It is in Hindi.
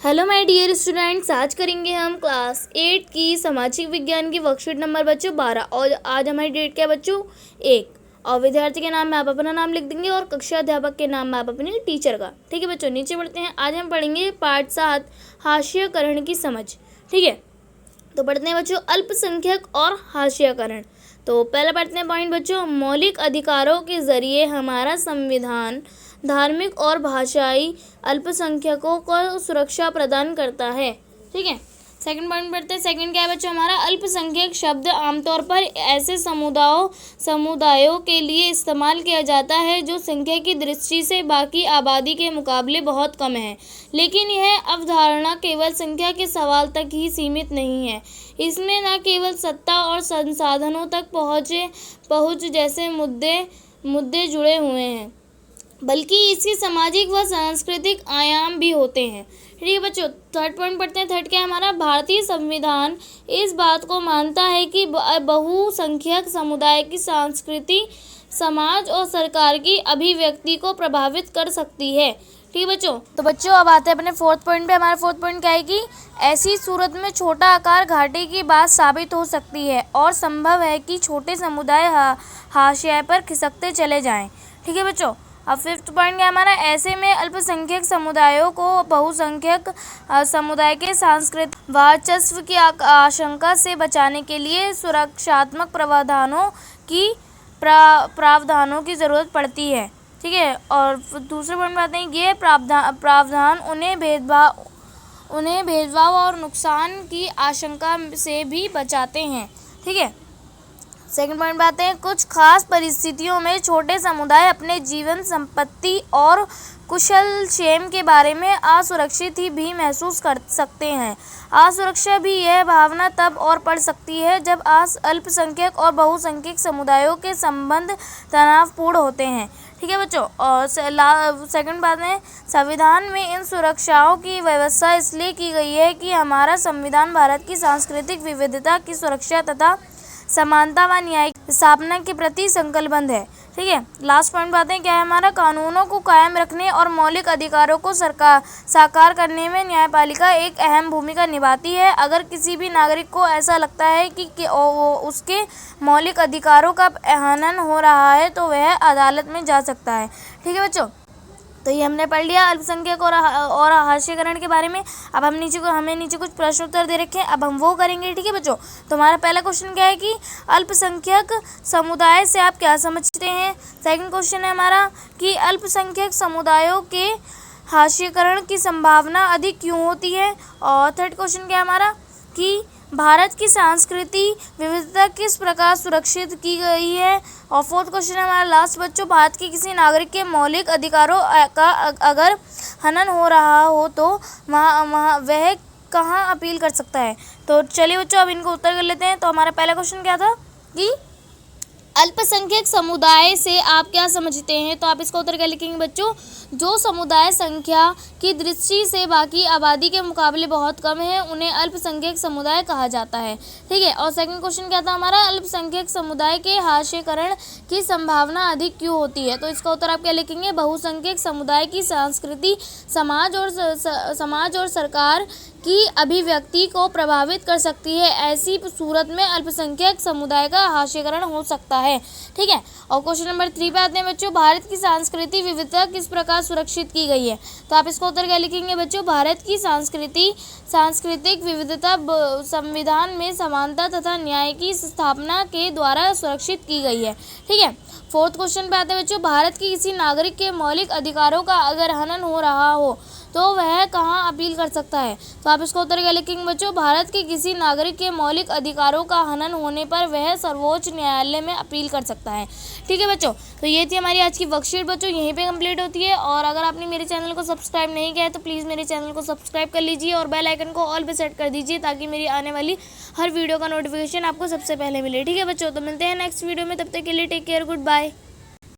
हेलो माय डियर स्टूडेंट्स, आज करेंगे हम क्लास 8 की सामाजिक विज्ञान की वर्कशीट नंबर बच्चों 12। और आज हमारी डेट क्या है बच्चों 1। और विद्यार्थी के नाम में आप अपना नाम लिख देंगे और कक्षा अध्यापक के नाम में आप अपने टीचर का। ठीक है बच्चों, नीचे बढ़ते हैं। आज हम पढ़ेंगे पाठ 7 हास्यकरण की समझ। ठीक है, तो पढ़ते हैं बच्चों अल्पसंख्यक और हास्यकरण। तो पहला पढ़ते हैं पॉइंट बच्चों, मौलिक अधिकारों के जरिए हमारा संविधान धार्मिक और भाषाई अल्पसंख्यकों को सुरक्षा प्रदान करता है। ठीक है, सेकंड पॉइंट पढ़ते हैं। सेकंड क्या है बच्चों हमारा, अल्पसंख्यक शब्द आमतौर पर ऐसे समुदायों के लिए इस्तेमाल किया जाता है जो संख्या की दृष्टि से बाकी आबादी के मुकाबले बहुत कम है। लेकिन यह अवधारणा केवल संख्या के सवाल तक ही सीमित नहीं है। इसमें न केवल सत्ता और संसाधनों तक पहुँच जैसे मुद्दे जुड़े हुए हैं, बल्कि इसके सामाजिक व सांस्कृतिक आयाम भी होते हैं। ठीक है बच्चों, थर्ड पॉइंट पढ़ते हैं। थर्ड क्या है हमारा, भारतीय संविधान इस बात को मानता है कि बहुसंख्यक समुदाय की संस्कृति समाज और सरकार की अभिव्यक्ति को प्रभावित कर सकती है। ठीक है बच्चों, तो बच्चों अब आते हैं अपने फोर्थ पॉइंट पे। हमारा फोर्थ पॉइंट क्या है कि ऐसी सूरत में छोटा आकार घाटे की बात साबित हो सकती है और संभव है कि छोटे समुदाय हाशिए पर खिसकते चले जाएं। ठीक है बच्चों, अब फिफ्थ पॉइंट क्या हमारा, ऐसे में अल्पसंख्यक समुदायों को बहुसंख्यक समुदाय के सांस्कृतिक वर्चस्व की आशंका से बचाने के लिए सुरक्षात्मक प्रावधानों की ज़रूरत पड़ती है। ठीक है, और दूसरे पॉइंट में आते हैं, ये प्रावधान उन्हें भेदभाव और नुकसान की आशंका से भी बचाते हैं। ठीक है, सेकंड पॉइंट बात है, कुछ खास परिस्थितियों में छोटे समुदाय अपने जीवन संपत्ति और कुशलक्षेम के बारे में असुरक्षित भी महसूस कर सकते हैं। असुरक्षा भी यह भावना तब और बढ़ सकती है जब अल्पसंख्यक और बहुसंख्यक समुदायों के संबंध तनावपूर्ण होते हैं। ठीक है बच्चों, और सेकंड बात है, संविधान में इन सुरक्षाओं की व्यवस्था इसलिए की गई है कि हमारा संविधान भारत की सांस्कृतिक विविधता की सुरक्षा तथा समानता व न्याय की स्थापना के प्रति संकल्पबद्ध है। ठीक है, लास्ट पॉइंट बातें हैं क्या है हमारा, कानूनों को कायम रखने और मौलिक अधिकारों को साकार करने में न्यायपालिका एक अहम भूमिका निभाती है। अगर किसी भी नागरिक को ऐसा लगता है कि उसके मौलिक अधिकारों का हनन हो रहा है तो वह अदालत में जा सकता है। ठीक है बच्चों, तो ये हमने पढ़ लिया अल्पसंख्यक और हास्यकरण के बारे में। अब हमें नीचे कुछ प्रश्न उत्तर दे रखे हैं, अब हम वो करेंगे। ठीक है बच्चों, तो हमारा पहला क्वेश्चन क्या है कि अल्पसंख्यक समुदाय से आप क्या समझते हैं। सेकंड क्वेश्चन है हमारा कि अल्पसंख्यक समुदायों के हास्यकरण की संभावना अधिक क्यों होती है। और थर्ड क्वेश्चन क्या है हमारा कि भारत की सांस्कृतिक विविधता किस प्रकार सुरक्षित की गई है। और फोर्थ क्वेश्चन है हमारा लास्ट बच्चों, भारत के किसी नागरिक के मौलिक अधिकारों का अगर हनन हो रहा हो तो वह कहाँ अपील कर सकता है। तो चलिए बच्चों अब इनको उत्तर कर लेते हैं। तो हमारा पहला क्वेश्चन क्या था कि अल्पसंख्यक समुदाय से आप क्या समझते हैं। तो आप इसका उत्तर क्या लिखेंगे बच्चों, जो समुदाय संख्या की दृष्टि से बाकी आबादी के मुकाबले बहुत कम है उन्हें अल्पसंख्यक समुदाय कहा जाता है। ठीक है, और सेकंड क्वेश्चन क्या था हमारा, अल्पसंख्यक समुदाय के हास्यकरण की संभावना अधिक क्यों होती है। तो इसका उत्तर आप क्या लिखेंगे, बहुसंख्यक समुदाय की संस्कृति समाज और सरकार की अभिव्यक्ति को प्रभावित कर सकती है। ऐसी सूरत में अल्पसंख्यक समुदाय का हास्यकरण हो सकता है। ठीक है, और क्वेश्चन नंबर 3 पे आते हैं बच्चों, भारत की सांस्कृतिक विविधता किस प्रकार सुरक्षित की गई है। तो आप इसका उत्तर क्या लिखेंगे बच्चों, भारत की सांस्कृतिक विविधता संविधान में समानता तथा न्याय की स्थापना के द्वारा सुरक्षित की गई है। ठीक है, फोर्थ क्वेश्चन पे आते हैं बच्चों, भारत के किसी नागरिक के मौलिक अधिकारों का अगर हनन हो रहा हो तो वह कहाँ अपील कर सकता है। तो आप इसका उत्तर क्या लिखेंगे बच्चों, भारत के किसी नागरिक के मौलिक अधिकारों का हनन होने पर वह सर्वोच्च न्यायालय में अपील कर सकता है। ठीक है बच्चों, तो ये थी हमारी आज की वर्कशीट बच्चों, यहीं पे कंप्लीट होती है। और अगर आपने मेरे चैनल को सब्सक्राइब नहीं किया है तो प्लीज़ मेरे चैनल को सब्सक्राइब कर लीजिए और बेल आइकन को ऑल पे सेट कर दीजिए ताकि मेरी आने वाली हर वीडियो का नोटिफिकेशन आपको सबसे पहले मिले। ठीक है बच्चों, तो मिलते हैं नेक्स्ट वीडियो में, तब तक के लिए टेक केयर, गुड बाय।